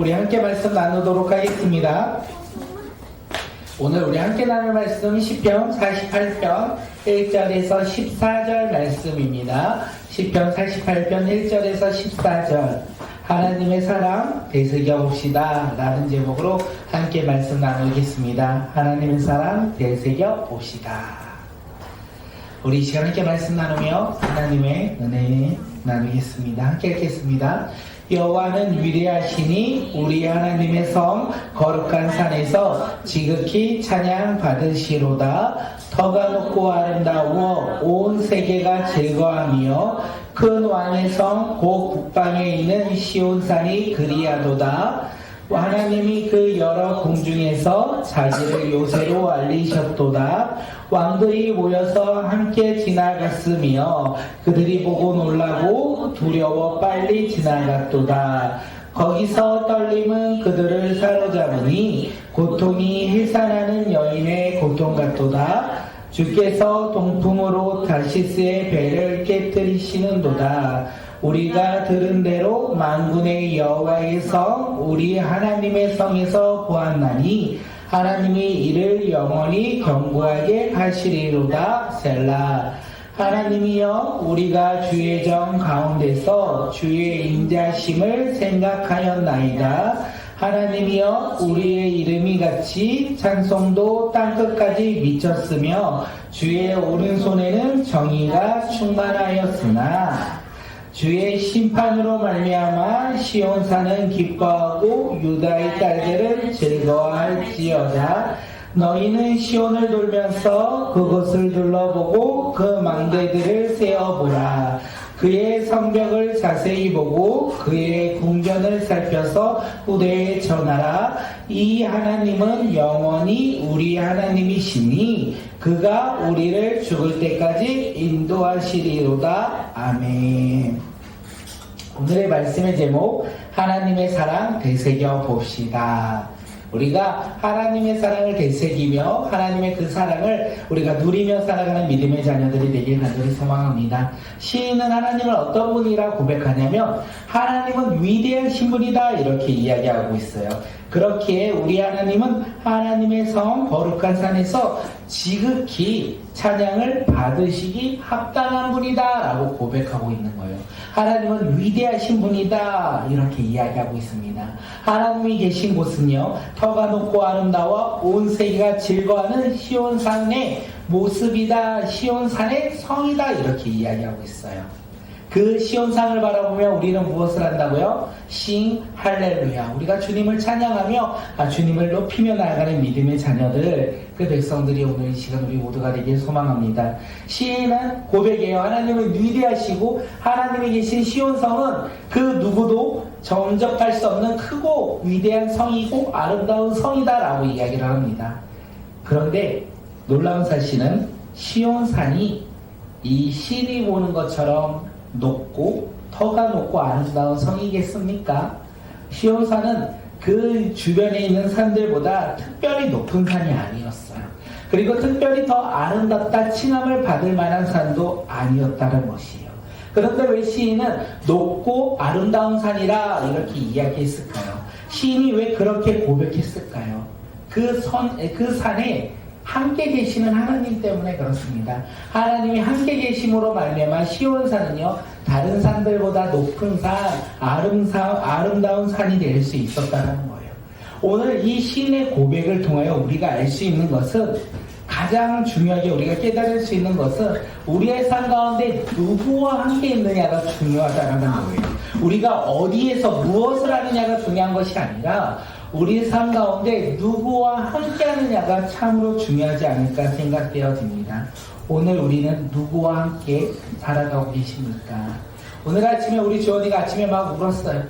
우리 함께 말씀 나누도록 하겠습니다. 오늘 우리 함께 나눌 말씀 시편 48편 1절에서 14절 말씀입니다. 시편 48편 1절에서 14절 하나님의 사랑 되새겨 봅시다 라는 제목으로 함께 말씀 나누겠습니다. 하나님의 사랑 되새겨 봅시다. 우리 이 시간 함께 말씀 나누며 하나님의 은혜 나누겠습니다. 함께 읽겠습니다. 여호와는 위대하시니 우리 하나님의 성 거룩한 산에서 지극히 찬양 받으시로다. 터가 높고 아름다워 온 세계가 즐거워하며 큰 왕의 성 곧 북방에 있는 시온산이 그리하도다. 하나님이 그 여러 궁중에서 자기를 요새로 알리셨도다. 왕들이 모여서 함께 지나갔으며 그들이 보고 놀라고 두려워 빨리 지나갔도다. 거기서 떨림은 그들을 사로잡으니 고통이 해산하는 여인의 고통 같도다. 주께서 동풍으로 다시스의 배를 깨뜨리시는도다. 우리가 들은 대로 만군의 여호와의 성 우리 하나님의 성에서 보았나니 하나님이 이를 영원히 견고하게 하시리로다. 셀라. 하나님이여 우리가 주의 정 가운데서 주의 인자심을 생각하였나이다. 하나님이여 우리의 이름이 같이 찬송도 땅끝까지 미쳤으며 주의 오른손에는 정의가 충만하였으나 주의 심판으로 말미암아 시온산은 기뻐하고 유다의 딸들은 즐거워할지어다. 너희는 시온을 돌면서 그곳을 둘러보고 그 망대들을 세어보라. 그의 성벽을 자세히 보고 그의 궁전을 살펴서 후대에 전하라. 이 하나님은 영원히 우리 하나님이시니 그가 우리를 죽을 때까지 인도하시리로다. 아멘. 오늘의 말씀의 제목 하나님의 사랑 되새겨 봅시다. 우리가 하나님의 사랑을 되새기며 하나님의 그 사랑을 우리가 누리며 살아가는 믿음의 자녀들이 되길 간절히 소망합니다. 시인은 하나님을 어떤 분이라 고백하냐면 하나님은 위대하신 분이다 이렇게 이야기하고 있어요. 그렇기에 우리 하나님은 하나님의 성 거룩한 산에서 지극히 찬양을 받으시기 합당한 분이다 라고 고백하고 있는 거예요. 하나님은 위대하신 분이다 이렇게 이야기하고 있습니다. 하나님이 계신 곳은요 터가 높고 아름다워 온 세계가 즐거워하는 시온산의 모습이다. 시온산의 성이다 이렇게 이야기하고 있어요. 그 시온산을 바라보며 우리는 무엇을 한다고요? 싱 할렐루야. 우리가 주님을 찬양하며 주님을 높이며 나아가는 믿음의 자녀들, 그 백성들이 오늘 이 시간 우리 모두가 되길 소망합니다. 시인은 고백이에요. 하나님은 위대하시고 하나님이 계신 시온성은 그 누구도 정접할 수 없는 크고 위대한 성이고 아름다운 성이다라고 이야기를 합니다. 그런데 놀라운 사실은 시온산이 이 신이 보는 것처럼 높고 터가 높고 아름다운 성이겠습니까? 시온산은 그 주변에 있는 산들보다 특별히 높은 산이 아니었어요. 그리고 특별히 더 아름답다 칭함을 받을 만한 산도 아니었다는 것이에요. 그런데 왜 시인은 높고 아름다운 산이라 이렇게 이야기했을까요? 시인이 왜 그렇게 고백했을까요? 그 산에 함께 계시는 하나님 때문에 그렇습니다. 하나님이 함께 계심으로 말미암아 시온산은요 다른 산들보다 높은 산, 아름다운 산이 될 수 있었다는 거예요. 오늘 이 시인의 고백을 통하여 우리가 알 수 있는 것은 가장 중요하게 우리가 깨달을 수 있는 것은 우리의 삶 가운데 누구와 함께 있느냐가 중요하다는 거예요. 우리가 어디에서 무엇을 하느냐가 중요한 것이 아니라 우리 삶 가운데 누구와 함께 하느냐가 참으로 중요하지 않을까 생각되어집니다. 오늘 우리는 누구와 함께 살아가고 계십니까? 오늘 아침에 우리 주원이가 아침에 막 울었어요.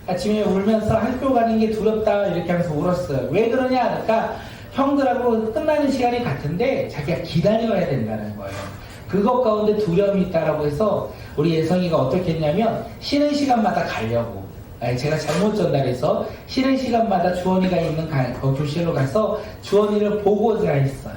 아침에 울면서 학교 가는 게 두렵다 이렇게 하면서 울었어요. 왜 그러냐? 그러니까 형들하고 끝나는 시간이 같은데 자기가 기다려야 된다는 거예요. 그것 가운데 두려움이 있다라고 해서 우리 예성이가 어떻게 했냐면 쉬는 시간마다 가려고, 제가 잘못 전달해서 쉬는 시간마다 주원이가 있는 그 교실로 가서 주원이를 보고자 했어요.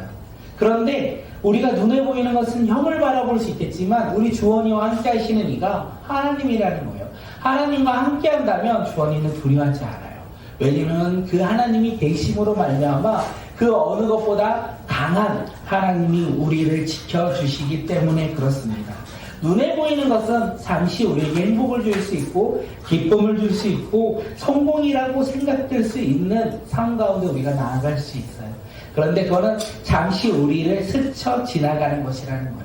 그런데 우리가 눈에 보이는 것은 형을 바라볼 수 있겠지만 우리 주원이와 함께 하시는 이가 하나님이라는 거예요. 하나님과 함께 한다면 주원이는 두려워하지 않아요. 왜냐면 그 하나님이 계심으로 말미암아 그 어느 것보다 강한 하나님이 우리를 지켜주시기 때문에 그렇습니다. 눈에 보이는 것은 잠시 우리에게 행복을 줄 수 있고 기쁨을 줄 수 있고 성공이라고 생각될 수 있는 삶 가운데 우리가 나아갈 수 있어요. 그런데 그거는 잠시 우리를 스쳐 지나가는 것이라는 거예요.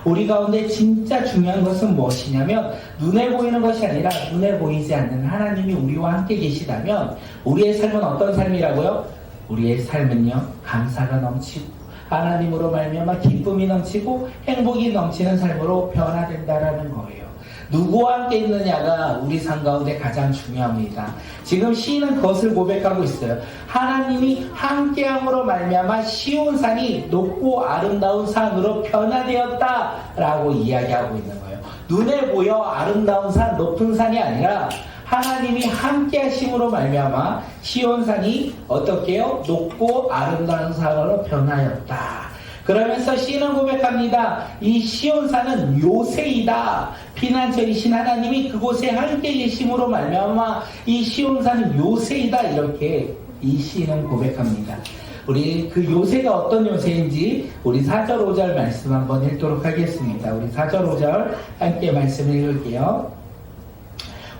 우리 가운데 진짜 중요한 것은 무엇이냐면 눈에 보이는 것이 아니라 눈에 보이지 않는 하나님이 우리와 함께 계시다면 우리의 삶은 어떤 삶이라고요? 우리의 삶은요, 감사가 넘치고 하나님으로 말미암아 기쁨이 넘치고 행복이 넘치는 삶으로 변화된다라는 거예요. 누구와 함께 있느냐가 우리 삶 가운데 가장 중요합니다. 지금 시인은 그것을 고백하고 있어요. 하나님이 함께함으로 말미암아 시온산이 높고 아름다운 산으로 변화되었다라고 이야기하고 있는 거예요. 눈에 보여 아름다운 산, 높은 산이 아니라 하나님이 함께 하심으로 말미암아 시온산이 어떻게요? 높고 아름다운 산으로 변하였다. 그러면서 시인은 고백합니다. 이 시온산은 요새이다. 피난처이신 하나님이 그곳에 함께 계심으로 말미암아 이 시온산은 요새이다. 이렇게 이 시인은 고백합니다. 우리 그 요새가 어떤 요새인지 우리 4절 5절 말씀 한번 읽도록 하겠습니다. 우리 4절 5절 함께 말씀을 읽을게요.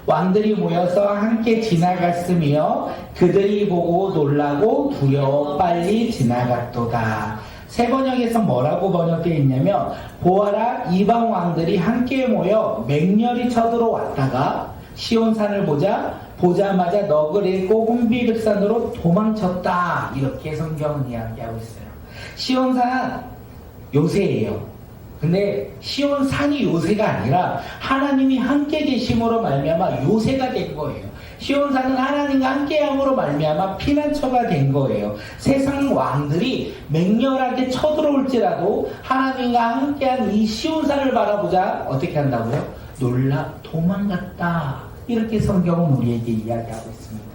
왕들이 모여서 함께 지나갔으며 그들이 보고 놀라고 두려워 빨리 지나갔도다. 새 번역에서 뭐라고 번역되어 있냐면 보아라 이방 왕들이 함께 모여 맹렬히 쳐들어왔다가 시온산을 보자마자 넋을 잃고 혼비백산으로 도망쳤다. 이렇게 성경은 이야기하고 있어요. 시온산 요새예요. 근데 시온산이 요새가 아니라 하나님이 함께 계심으로 말미암아 요새가 된 거예요. 시온산은 하나님과 함께함으로 말미암아 피난처가 된 거예요. 세상 왕들이 맹렬하게 쳐들어올지라도 하나님과 함께한 이 시온산을 바라보자 어떻게 한다고요? 놀라 도망갔다. 이렇게 성경은 우리에게 이야기하고 있습니다.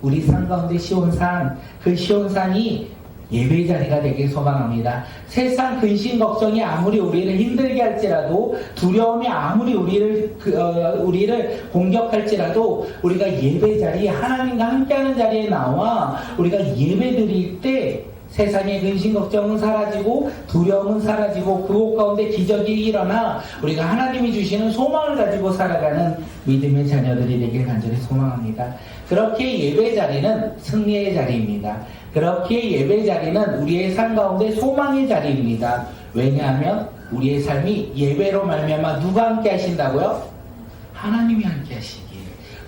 우리 삶 가운데 시온산, 그 시온산이 예배 자리가 되길 소망합니다. 세상 근심 걱정이 아무리 우리를 힘들게 할지라도 두려움이 아무리 우리를 공격할지라도 우리가 예배 자리, 하나님과 함께하는 자리에 나와 우리가 예배 드릴 때 세상의 근심 걱정은 사라지고 두려움은 사라지고 그곳 가운데 기적이 일어나 우리가 하나님이 주시는 소망을 가지고 살아가는 믿음의 자녀들이 되길 간절히 소망합니다. 그렇게 예배 자리는 승리의 자리입니다. 그렇게 예배 자리는 우리의 삶 가운데 소망의 자리입니다. 왜냐하면 우리의 삶이 예배로 말미암아 누가 함께 하신다고요? 하나님이 함께 하시기에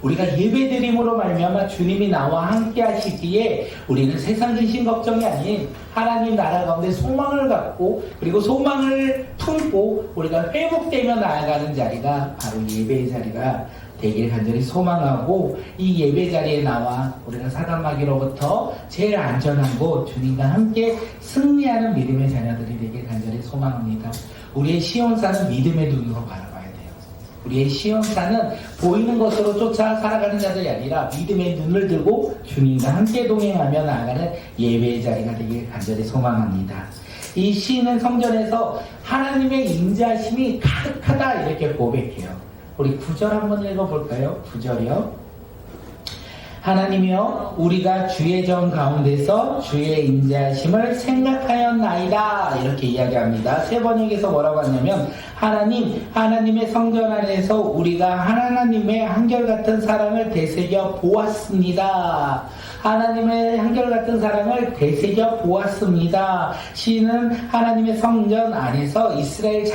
우리가 예배드림으로 말미암아 주님이 나와 함께 하시기에 우리는 세상 근심 걱정이 아닌 하나님 나라 가운데 소망을 갖고 그리고 소망을 품고 우리가 회복되며 나아가는 자리가 바로 예배의 자리가 되길 간절히 소망하고 이 예배 자리에 나와 우리가 사단마귀로부터 제일 안전한 곳 주님과 함께 승리하는 믿음의 자녀들이 되길 간절히 소망합니다. 우리의 시온산은 믿음의 눈으로 바라봐야 돼요. 우리의 시온산은 보이는 것으로 쫓아 살아가는 자들이 아니라 믿음의 눈을 들고 주님과 함께 동행하며 나아가는 예배의 자리가 되길 간절히 소망합니다. 이 시인은 성전에서 하나님의 인자하심이 가득하다 이렇게 고백해요. 우리 9절 한번 읽어볼까요? 9절이요. 하나님이여 우리가 주의 정 가운데서 주의 인자하심을 생각하였나이다 이렇게 이야기합니다. 세 번역에서 뭐라고 하냐면 하나님의 성전 안에서 우리가 하나님의 한결같은 사랑을 되새겨 보았습니다. 하나님의 한결같은 사랑을 되새겨 보았습니다. 시인은 하나님의 성전 안에서 이스라엘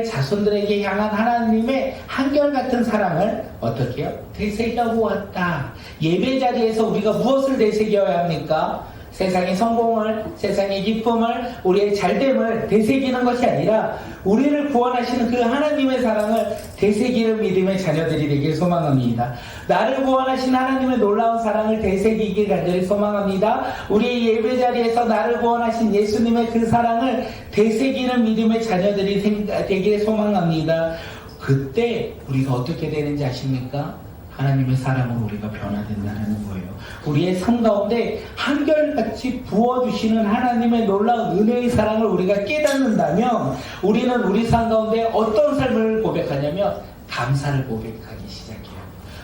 자손들에게 향한 하나님의 한결같은 사랑을 어떻게 해요? 되새겨 보았다. 예배 자리에서 우리가 무엇을 되새겨야 합니까? 세상의 성공을, 세상의 기쁨을, 우리의 잘됨을 되새기는 것이 아니라 우리를 구원하시는 그 하나님의 사랑을 되새기는 믿음의 자녀들이 되길 소망합니다. 나를 구원하신 하나님의 놀라운 사랑을 되새기길 간절히 소망합니다. 우리의 예배 자리에서 나를 구원하신 예수님의 그 사랑을 되새기는 믿음의 자녀들이 되길 소망합니다. 그때 우리가 어떻게 되는지 아십니까? 하나님의 사랑으로 우리가 변화된다는 거예요. 우리의 삶 가운데 한결같이 부어주시는 하나님의 놀라운 은혜의 사랑을 우리가 깨닫는다면 우리는 우리 삶 가운데 어떤 삶을 고백하냐면 감사를 고백하기 시작해요.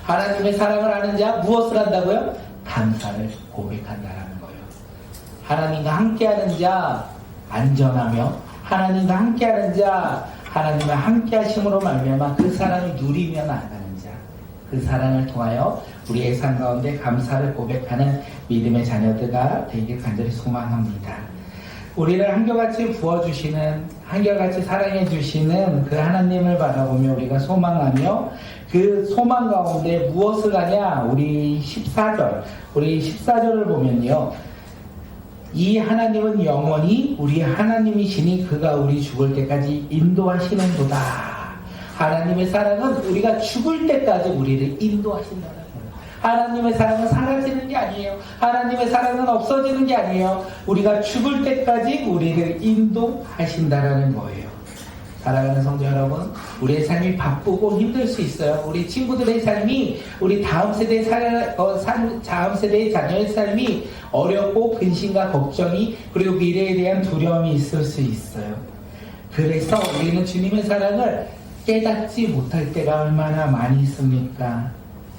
하나님의 사랑을 아는 자 무엇을 한다고요? 감사를 고백한다라는 거예요. 하나님과 함께하는 자 안전하며 하나님과 함께하는 자 하나님과 함께하심으로 말미암아 그 사랑을 누리며 나아가는 자, 그 사랑을 통하여 우리의 삶 가운데 감사를 고백하는 믿음의 자녀들가 되길 간절히 소망합니다. 우리를 한결같이 부어주시는, 한결같이 사랑해주시는 그 하나님을 바라보며 우리가 소망하며 그 소망 가운데 무엇을 하냐? 우리 14절을 보면요. 이 하나님은 영원히 우리 하나님이시니 그가 우리 죽을 때까지 인도하시는도다. 하나님의 사랑은 우리가 죽을 때까지 우리를 인도하신다는 거예요. 하나님의 사랑은 사라지는 게 아니에요. 하나님의 사랑은 없어지는 게 아니에요. 우리가 죽을 때까지 우리를 인도하신다는 거예요. 사랑하는 성도 여러분, 우리의 삶이 바쁘고 힘들 수 있어요. 우리 친구들의 삶이, 우리 다음 세대의 자녀의 삶이 어렵고 근심과 걱정이 그리고 미래에 대한 두려움이 있을 수 있어요. 그래서 우리는 주님의 사랑을 깨닫지 못할 때가 얼마나 많이 있습니까?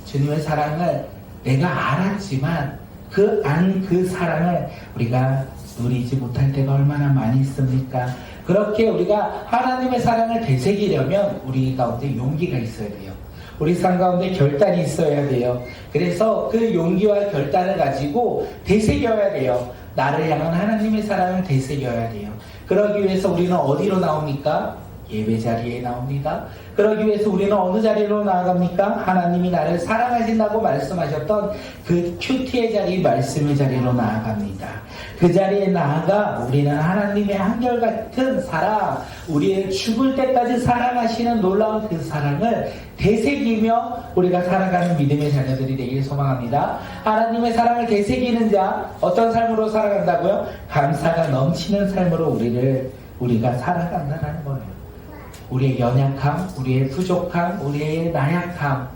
주님의 사랑을 내가 알았지만 그 사랑을 우리가 누리지 못할 때가 얼마나 많이 있습니까? 그렇게 우리가 하나님의 사랑을 되새기려면 우리 가운데 용기가 있어야 돼요. 우리 삶 가운데 결단이 있어야 돼요. 그래서 그 용기와 결단을 가지고 되새겨야 돼요. 나를 향한 하나님의 사랑을 되새겨야 돼요. 그러기 위해서 우리는 어디로 나옵니까? 예배 자리에 나옵니다. 그러기 위해서 우리는 어느 자리로 나아갑니까? 하나님이 나를 사랑하신다고 말씀하셨던 그 큐티의 자리, 말씀의 자리로 나아갑니다. 그 자리에 나아가 우리는 하나님의 한결같은 사랑, 우리의 죽을 때까지 사랑하시는 놀라운 그 사랑을 되새기며 우리가 살아가는 믿음의 자녀들이 되길 소망합니다. 하나님의 사랑을 되새기는 자, 어떤 삶으로 살아간다고요? 감사가 넘치는 삶으로 우리가 살아간다는 거예요. 우리의 연약함, 우리의 부족함, 우리의 나약함,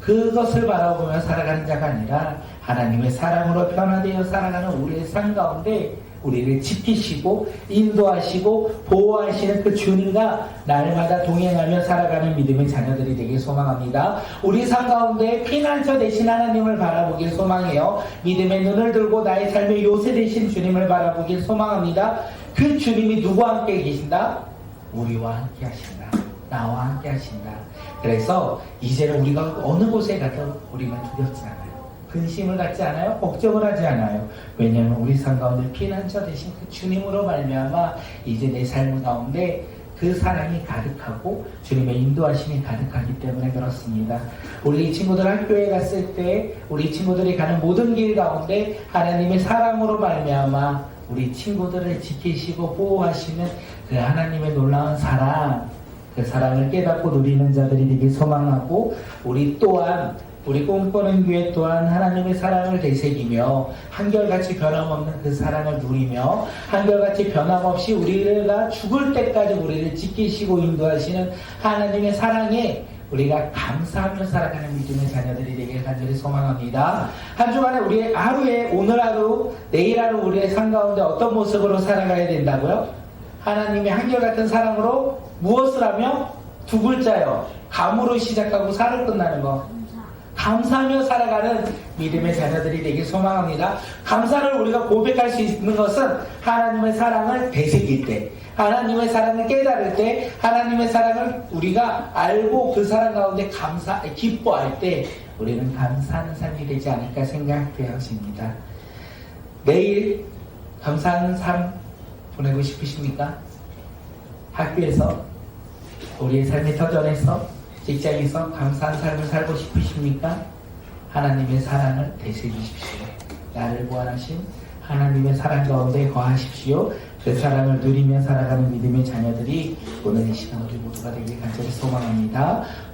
그것을 바라보며 살아가는 자가 아니라 하나님의 사랑으로 변화되어 살아가는 우리의 삶 가운데 우리를 지키시고 인도하시고 보호하시는 그 주님과 날마다 동행하며 살아가는 믿음의 자녀들이 되길 소망합니다. 우리 삶 가운데 피난처 되신 하나님을 바라보길 소망해요. 믿음의 눈을 들고 나의 삶의 요새 되신 주님을 바라보길 소망합니다. 그 주님이 누구와 함께 계신다? 우리와 함께 하신다. 나와 함께 하신다. 그래서 이제는 우리가 어느 곳에 가도 우리는 두렵지 않아요. 근심을 갖지 않아요. 걱정을 하지 않아요. 왜냐하면 우리 삶 가운데 피난처 되신 그 주님으로 말미암아 이제 내 삶 가운데 그 사랑이 가득하고 주님의 인도하심이 가득하기 때문에 그렇습니다. 우리 친구들 학교에 갔을 때 우리 친구들이 가는 모든 길 가운데 하나님의 사랑으로 말미암아 우리 친구들을 지키시고 보호하시는 그 하나님의 놀라운 사랑, 그 사랑을 깨닫고 누리는 자들이 되길 소망하고 우리 또한 우리 꿈꾸는 교회 또한 하나님의 사랑을 되새기며 한결같이 변함없는 그 사랑을 누리며 한결같이 변함없이 우리가 죽을 때까지 우리를 지키시고 인도하시는 하나님의 사랑에 우리가 감사하며 살아가는 믿음의 자녀들이 되길 간절히 소망합니다. 한 주간에 우리의 하루에 오늘 하루, 내일 하루 우리의 삶 가운데 어떤 모습으로 살아가야 된다고요? 하나님의 한결같은 사랑으로 무엇을 하며? 두 글자요. 감으로 시작하고 사를 끝나는 거. 감사하며 살아가는 믿음의 자녀들이 되길 소망합니다. 감사를 우리가 고백할 수 있는 것은 하나님의 사랑을 되새길 때, 하나님의 사랑을 깨달을 때, 하나님의 사랑을 우리가 알고 그 사랑 가운데 기뻐할 때 우리는 감사하는 삶이 되지 않을까 생각되어집니다. 내일 감사하는 삶 보내고 싶으십니까? 학교에서, 우리의 삶의 터전에서, 직장에서 감사한 삶을 살고 싶으십니까? 하나님의 사랑을 되새기십시오. 나를 구원하신 하나님의 사랑 가운데 거하십시오. 그 사랑을 누리며 살아가는 믿음의 자녀들이 오늘 이 시간 우리 모두가 되길 간절히 소망합니다.